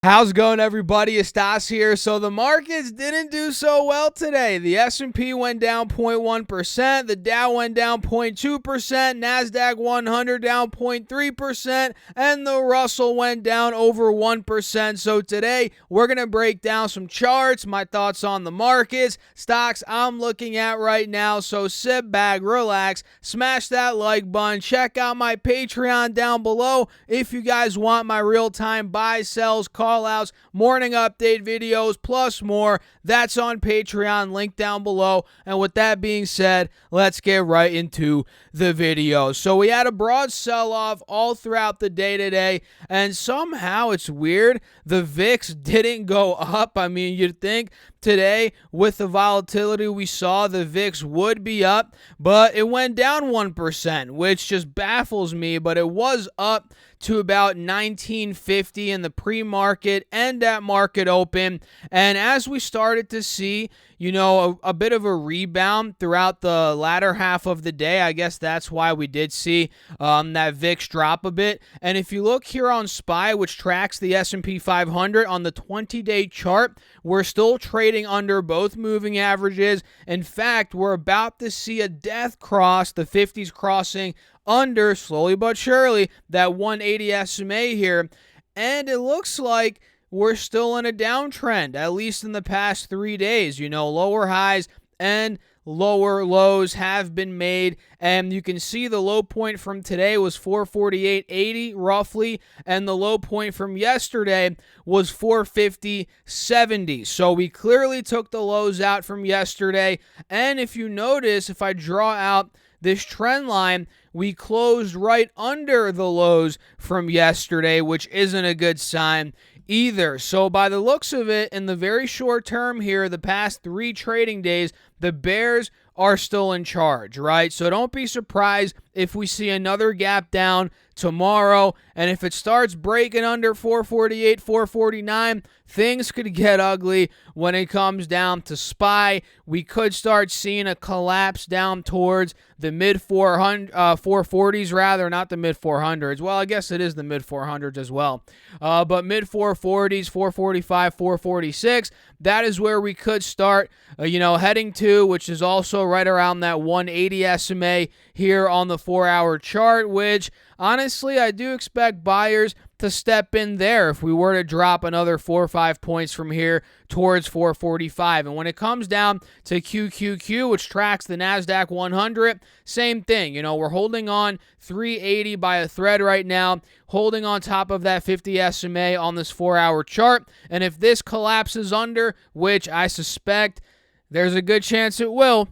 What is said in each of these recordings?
How's it going, everybody? It's Stas here. So the markets didn't do so well today. The S&P went down 0.1%, the Dow went down 0.2%, NASDAQ 100 down 0.3%, and the Russell went down over 1%. So today we're going to break down some charts, my thoughts on the markets, stocks I'm looking at right now. So sit back, relax, smash that like button, check out my Patreon down below if you guys want my real-time buy, sells, call outs, morning update videos, plus more. That's on Patreon, link down below. And with that being said, let's get right into the video. So we had a broad sell-off all throughout the day today, and somehow it's weird, the VIX didn't go up. I mean, you'd think today with the volatility we saw, the VIX would be up, but it went down 1%, which just baffles me. But it was up to about 1950 in the pre-market and at market open. And as we started to see, a bit of a rebound throughout the latter half of the day, I guess that's why we did see that VIX drop a bit. And if you look here on SPY, which tracks the S&P 500 on the 20-day chart, we're still trading under both moving averages. In fact, we're about to see a death cross, the 50s crossing under, slowly but surely, that 180 SMA here. And it looks like we're still in a downtrend, at least in the past 3 days. Lower highs and lower lows have been made, and you can see the low point from today was 448.80 roughly, and the low point from yesterday was 450.70. So we clearly took the lows out from yesterday. And if you notice, if I draw out this trend line, we closed right under the lows from yesterday, which isn't a good sign either. So by the looks of it, in the very short term here, the past 3 trading days, the bears are still in charge, right? So don't be surprised if we see another gap down tomorrow. And if it starts breaking under 448, 449, things could get ugly when it comes down to SPY. We could start seeing a collapse down towards the mid 440s rather, not the mid 400s. Well, I guess it is the mid 400s as well. But mid 440s, 445, 446, that is where we could start, heading to, which is also right around that 180 SMA here on the 4-hour chart, which honestly, I do expect buyers to step in there if we were to drop another 4 or 5 points from here towards 445. And when it comes down to QQQ, which tracks the NASDAQ 100, same thing. We're holding on 380 by a thread right now, holding on top of that 50 SMA on this 4-hour chart. And if this collapses under, which I suspect there's a good chance it will,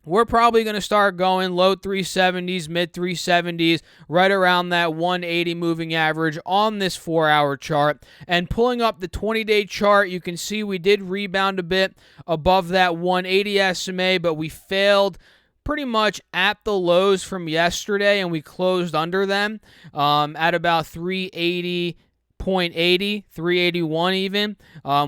we're probably going to start going low 370s, mid 370s, right around that 180 moving average on this 4-hour chart. And pulling up the 20-day chart, you can see we did rebound a bit above that 180 SMA, but we failed pretty much at the lows from yesterday, and we closed under them at about 380.80, 381 even.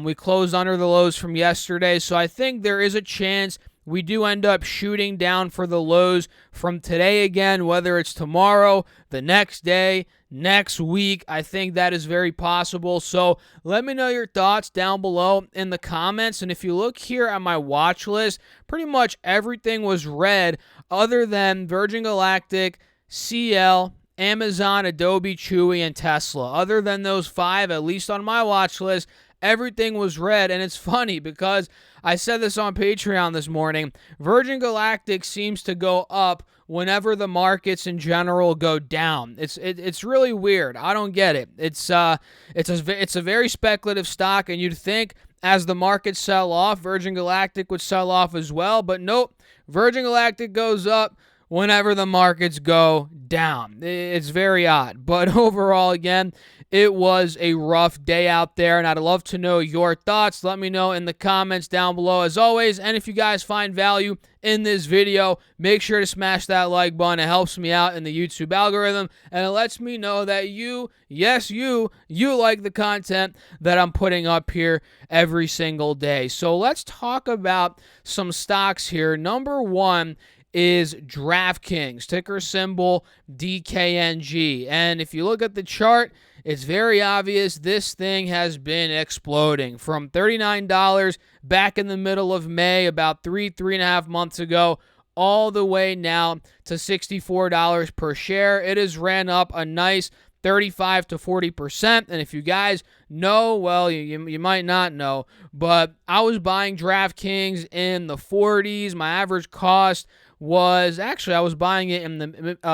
We closed under the lows from yesterday, so I think there is a chance we do end up shooting down for the lows from today again, whether it's tomorrow, the next day, next week. I think that is very possible. So let me know your thoughts down below in the comments. And if you look here at my watch list, pretty much everything was red other than Virgin Galactic, CL, Amazon, Adobe, Chewy, and Tesla. Other than those 5, at least on my watch list, everything was red. And it's funny because I said this on Patreon this morning. Virgin Galactic seems to go up whenever the markets in general go down. It's really weird. I don't get it. It's a very speculative stock, and you'd think as the markets sell off, Virgin Galactic would sell off as well. But nope, Virgin Galactic goes up whenever the markets go down. It's very odd. But overall, again, it was a rough day out there, and I'd love to know your thoughts. Let me know in the comments down below as always. And if you guys find value in this video, make sure to smash that like button. It helps me out in the YouTube algorithm, and it lets me know that you like the content that I'm putting up here every single day. So let's talk about some stocks here. Number 1 is DraftKings, ticker symbol DKNG. And if you look at the chart, it's very obvious this thing has been exploding from $39 back in the middle of May, about 3.5 months ago, all the way now to $64 per share. It has ran up a nice 35 to 40%. And if you guys know, well, you might not know, but I was buying DraftKings in the 40s. My average cost was, actually, I was buying it in the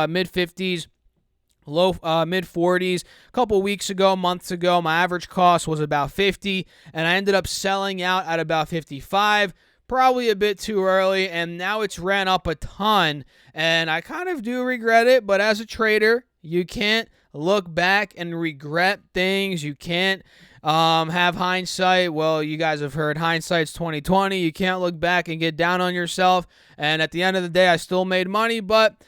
mid 50s, low mid 40s. A couple weeks ago, months ago, my average cost was about 50, and I ended up selling out at about 55. Probably a bit too early, and now it's ran up a ton, and I kind of do regret it, but as a trader, you can't look back and regret things. You can't have hindsight. Well, you guys have heard hindsight's 20/20. You can't look back and get down on yourself, and at the end of the day, I still made money, but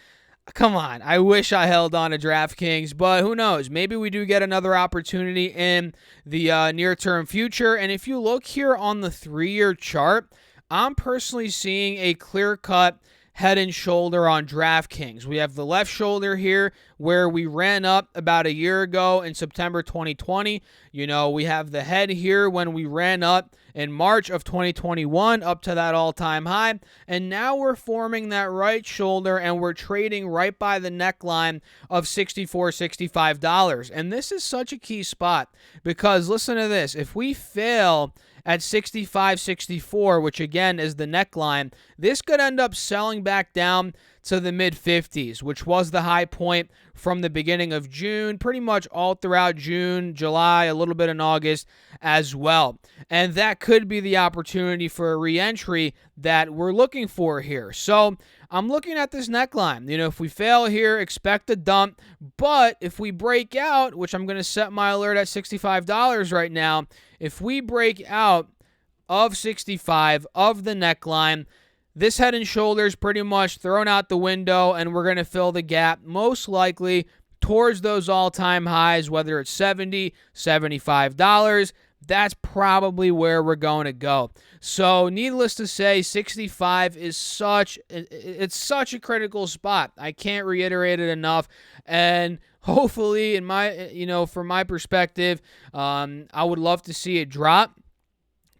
come on, I wish I held on to DraftKings, but who knows? Maybe we do get another opportunity in the near-term future, and if you look here on the 3-year chart, I'm personally seeing a clear-cut head and shoulder on DraftKings. We have the left shoulder here where we ran up about a year ago in September 2020. You know, we have the head here when we ran up in March of 2021 up to that all-time high. And now we're forming that right shoulder and we're trading right by the neckline of $64, $65. And this is such a key spot because listen to this. If we fail at 65, 64, which again is the neckline, this could end up selling back down to the mid-50s, which was the high point from the beginning of June, pretty much all throughout June, July, a little bit in August as well. And that could be the opportunity for a re-entry that we're looking for here. So I'm looking at this neckline. You know, if we fail here, expect a dump. But if we break out, which I'm going to set my alert at $65 right now, if we break out of 65 of the neckline, this head and shoulders pretty much thrown out the window, and we're going to fill the gap most likely towards those all-time highs, whether it's $70, $75. That's probably where we're going to go. So needless to say, 65 is such a critical spot. I can't reiterate it enough. And hopefully, from my perspective, I would love to see it drop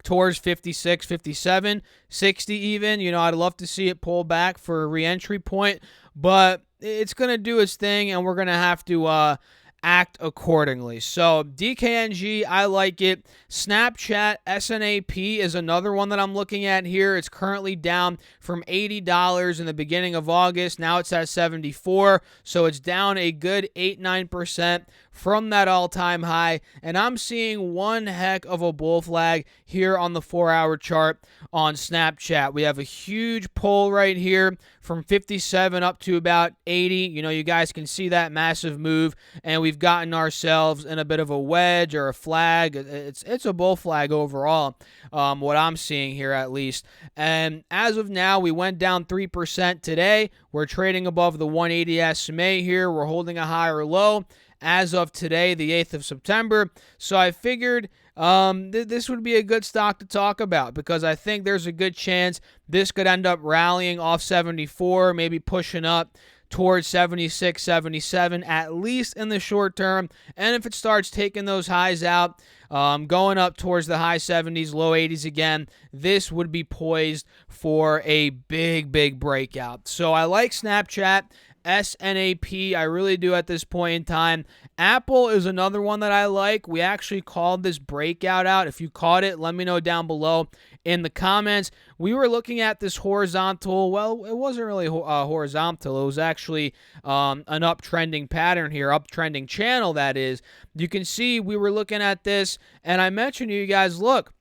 towards 56, 57, 60 even. You know, I'd love to see it pull back for a re-entry point, but it's going to do its thing, and we're going to have to act accordingly. So DKNG, I like it. Snapchat SNAP is another one that I'm looking at here. It's currently down from $80 in the beginning of August. Now it's at $74, so it's down a good 8-9% from that all-time high, and I'm seeing one heck of a bull flag here on the 4-hour chart on Snapchat. We have a huge pull right here from 57 up to about 80. You know, you guys can see that massive move, and we've gotten ourselves in a bit of a wedge or a flag. It's a bull flag overall, what I'm seeing here at least. And as of now, we went down 3% today. We're trading above the 180 SMA here. We're holding a higher low as of today, the 8th of September. So I figured this would be a good stock to talk about because I think there's a good chance this could end up rallying off 74, maybe pushing up towards 76, 77, at least in the short term. And if it starts taking those highs out, going up towards the high 70s, low 80s again, this would be poised for a big, big breakout. So I like Snapchat. SNAP, I really do at this point in time. Apple is another one that I like. We actually called this breakout out. If you caught it, let me know down below in the comments. We were looking at this horizontal, well, it wasn't really horizontal. It was actually an uptrending pattern here, uptrending channel, that is. You can see we were looking at this, and I mentioned to you guys, look,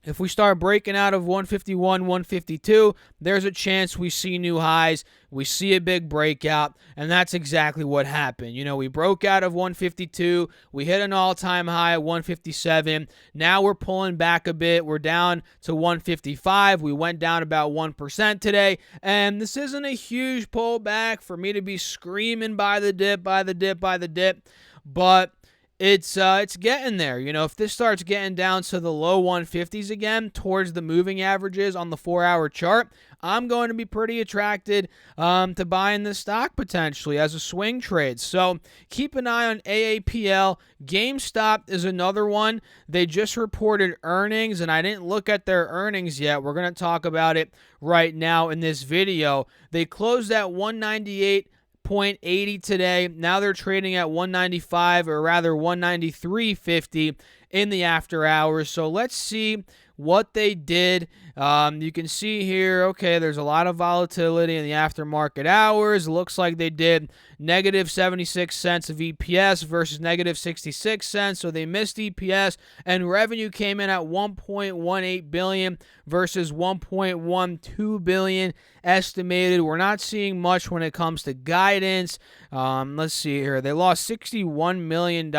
if we start breaking out of 151, 152, there's a chance we see new highs, we see a big breakout, and that's exactly what happened. You know, we broke out of 152, we hit an all-time high at 157, now we're pulling back a bit, we're down to 155, we went down about 1% today, and this isn't a huge pullback for me to be screaming buy the dip, buy the dip, buy the dip, but It's getting there. If this starts getting down to the low 150s again towards the moving averages on the 4-hour chart, I'm going to be pretty attracted to buying this stock potentially as a swing trade. So keep an eye on AAPL. GameStop is another one. They just reported earnings, and I didn't look at their earnings yet. We're going to talk about it right now in this video. They closed at 198.80 today. Now they're trading at 195, or rather 193.50 in the after hours. So let's see what they did. You can see here, okay, there's a lot of volatility in the aftermarket hours. It looks like they did negative 76 cents of EPS versus negative 66 cents. So they missed EPS, and revenue came in at $1.18 billion versus $1.12 billion estimated. We're not seeing much when it comes to guidance. Let's see here. They lost $61 million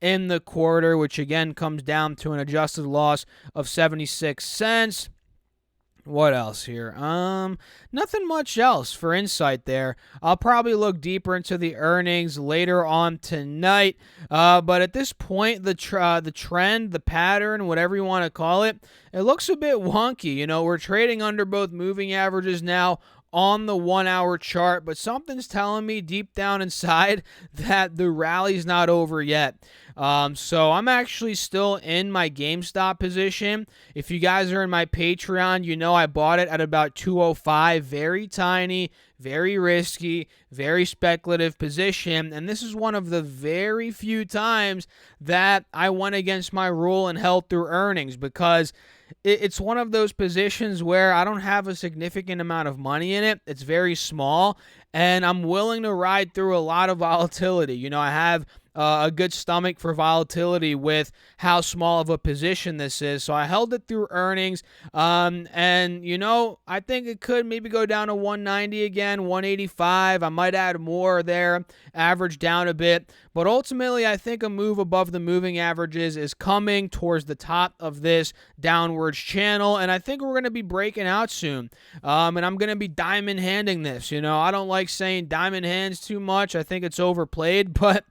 in the quarter, which again comes down to an adjusted loss of 76 cents. What else here? Nothing much else for insight there. I'll probably look deeper into the earnings later on tonight. But at this point, the trend, the pattern, whatever you want to call it, it looks a bit wonky. We're trading under both moving averages now on the 1-hour chart, but something's telling me deep down inside that the rally's not over yet. So I'm actually still in my GameStop position. If you guys are in my Patreon, I bought it at about 205. Very tiny, very risky, very speculative position. And this is one of the very few times that I went against my rule and held through earnings, because it's one of those positions where I don't have a significant amount of money in it. It's very small, and I'm willing to ride through a lot of volatility. I have a good stomach for volatility with how small of a position this is. So I held it through earnings. And, I think it could maybe go down to 190 again, 185. I might add more there, average down a bit. But ultimately, I think a move above the moving averages is coming towards the top of this downwards channel. And I think we're going to be breaking out soon. And I'm going to be diamond handing this. I don't like saying diamond hands too much. I think it's overplayed. But,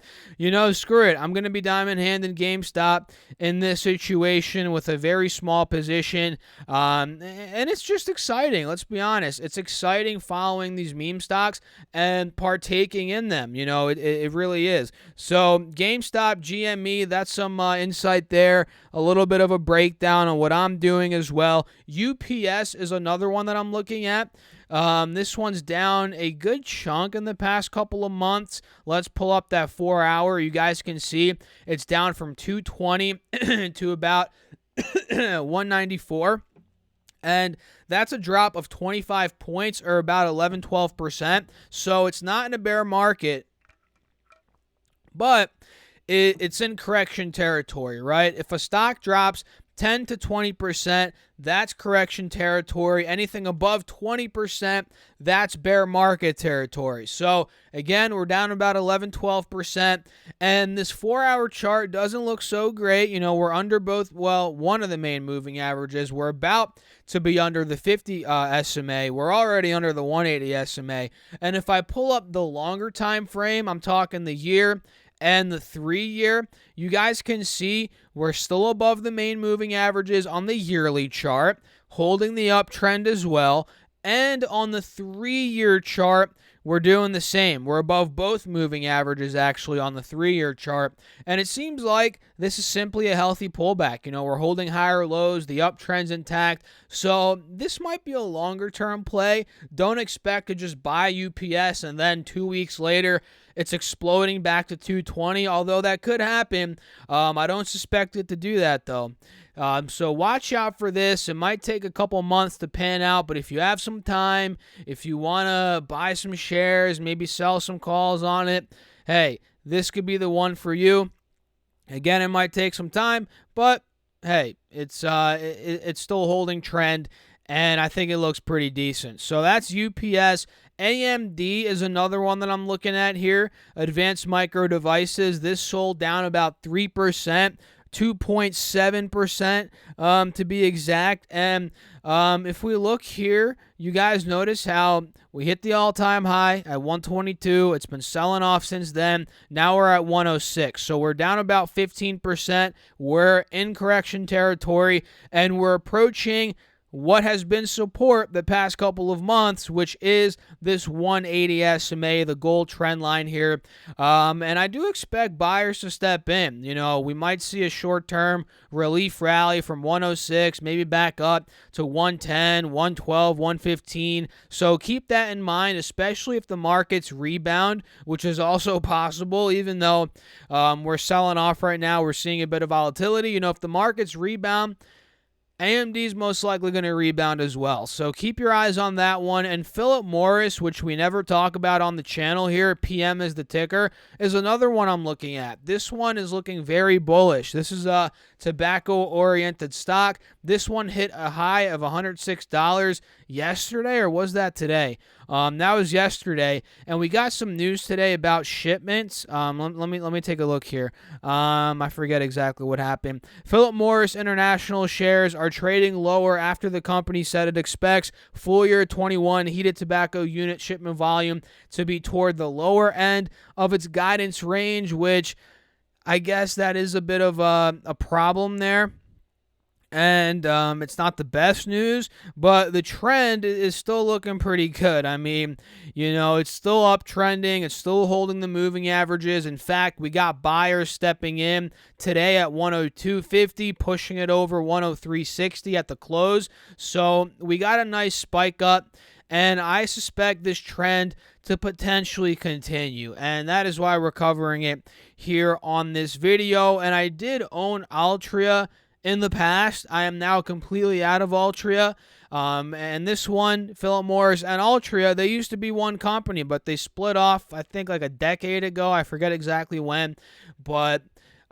screw it. I'm going to be diamond handing GameStop in this situation with a very small position. And it's just exciting. Let's be honest. It's exciting following these meme stocks and partaking in them. It really is. So GameStop, GME, that's some insight there. A little bit of a breakdown on what I'm doing as well. UPS is another one that I'm looking at. This one's down a good chunk in the past couple of months. Let's pull up that 4-hour. You guys can see it's down from 220 to about 194. And that's a drop of 25 points, or about 11-12%. So it's not in a bear market, but it's in correction territory, right? If a stock drops 10 to 20%, that's correction territory. Anything above 20%, that's bear market territory. So again, we're down about 11-12%, and this 4-hour chart doesn't look so great. We're under one of the main moving averages. We're about to be under the 50 SMA. We're already under the 180 SMA. And if I pull up the longer time frame, I'm talking the year and the 3-year, you guys can see we're still above the main moving averages on the yearly chart, holding the uptrend as well. And on the 3-year chart, we're doing the same. We're above both moving averages, actually, on the 3-year chart. And it seems like this is simply a healthy pullback. We're holding higher lows. The uptrend's intact. So this might be a longer-term play. Don't expect to just buy UPS and then 2 weeks later it's exploding back to 220, although that could happen. I don't suspect it to do that, though. So watch out for this. It might take a couple months to pan out, but if you have some time, if you want to buy some shares, maybe sell some calls on it, hey, this could be the one for you. Again, it might take some time, but hey, it's still holding trend, and I think it looks pretty decent. So that's UPS. AMD is another one that I'm looking at here. Advanced Micro Devices. This sold down about 3% 2.7% to be exact. And if we look here, you guys notice how we hit the all-time high at 122. It's been selling off since then. Now we're at 106. So we're down about 15%. We're in correction territory, and we're approaching what has been support the past couple of months, which is this 180 SMA, the gold trend line here. And I do expect buyers to step in. You know, we might see a short-term relief rally from 106, maybe back up to 110, 112, 115. So keep that in mind, especially if the markets rebound, which is also possible, even though we're selling off right now. We're seeing a bit of volatility. You know, if the markets rebound, AMD is most likely going to rebound as well. So keep your eyes on that one. And Philip Morris, which we never talk about on the channel here, PM is the ticker, is another one I'm looking at. This one is looking very bullish. This is a tobacco-oriented stock. This one hit a high of $106 yesterday, or was that today? That was yesterday, and we got some news today about shipments. Let me take a look here. I forget exactly what happened. Philip Morris International shares are trading lower after the company said it expects full year 21 heated tobacco unit shipment volume to be toward the lower end of its guidance range, which I guess that is a bit of a problem there. And it's not the best news, but the trend is still looking pretty good. I mean, you know, it's still uptrending. It's still holding the moving averages. In fact, we got buyers stepping in today at 102.50, pushing it over 103.60 at the close. So we got a nice spike up, and I suspect this trend to potentially continue. And that is why we're covering it here on this video. And I did own Altria in the past. I am now completely out of Altria. And this one, Philip Morris and Altria, they used to be one company, but they split off, I think, like a decade ago. I forget exactly when. But,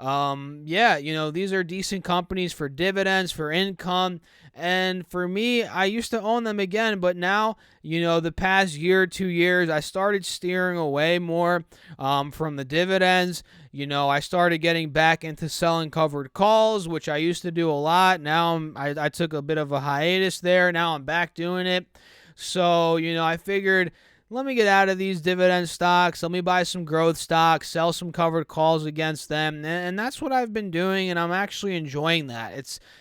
yeah, you know, these are decent companies for dividends, for income. And for me, I used to own them again, but now, you know, the past year, 2 years, I started steering away more from the dividends. You know, I started getting back into selling covered calls, which I used to do a lot. Now I took a bit of a hiatus there. Now I'm back doing it. So, you know, I figured, let me get out of these dividend stocks. Let me buy some growth stocks, sell some covered calls against them. And that's what I've been doing, and I'm actually enjoying that.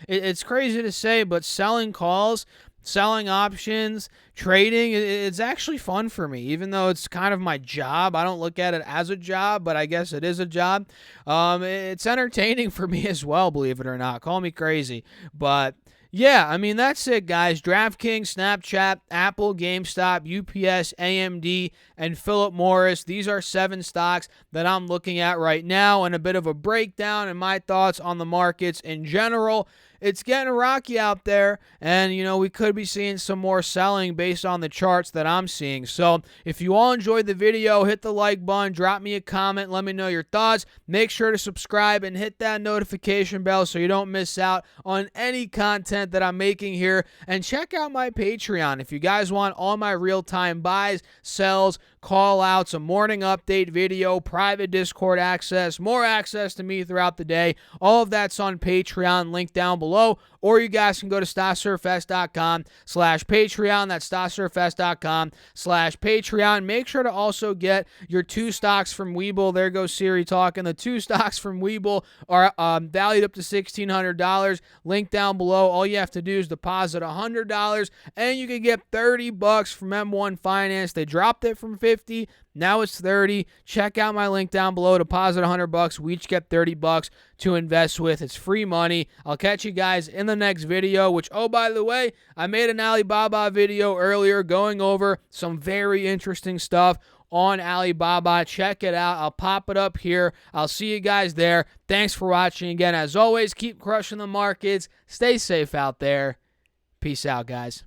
It's crazy to say, but selling calls, selling options, trading, it's actually fun for me, even though it's kind of my job. I don't look at it as a job, but I guess it is a job. It's entertaining for me as well, believe it or not. Call me crazy, but yeah, I mean, that's it, guys. DraftKings, Snapchat, Apple, GameStop, UPS, AMD, and Philip Morris. These are 7 stocks that I'm looking at right now, and a bit of a breakdown and my thoughts on the markets in general. It's getting rocky out there, and, you know, we could be seeing some more selling based on the charts that I'm seeing. So if you all enjoyed the video, hit the like button, drop me a comment, let me know your thoughts. Make sure to subscribe and hit that notification bell so you don't miss out on any content that I'm making here. And check out my Patreon if you guys want all my real-time buys, sells, call outs, a morning update video, private Discord access, more access to me throughout the day. All of that's on Patreon, link down below. Or you guys can go to StockSurfS.com/Patreon. That's StockSurfS.com/Patreon. Make sure to also get your 2 stocks from Webull. There goes Siri talking. The 2 stocks from Webull are valued up to $1,600. Link down below. All you have to do is deposit $100, and you can get $30 from M1 Finance. They dropped it from $50. Now it's $30. Check out my link down below. Deposit $100. We each get $30 to invest with. It's free money. I'll catch you guys in the next video, which, oh, by the way, I made an Alibaba video earlier going over some very interesting stuff on Alibaba. Check it out. I'll pop it up here. I'll see you guys there. Thanks for watching again. As always, keep crushing the markets. Stay safe out there. Peace out, guys.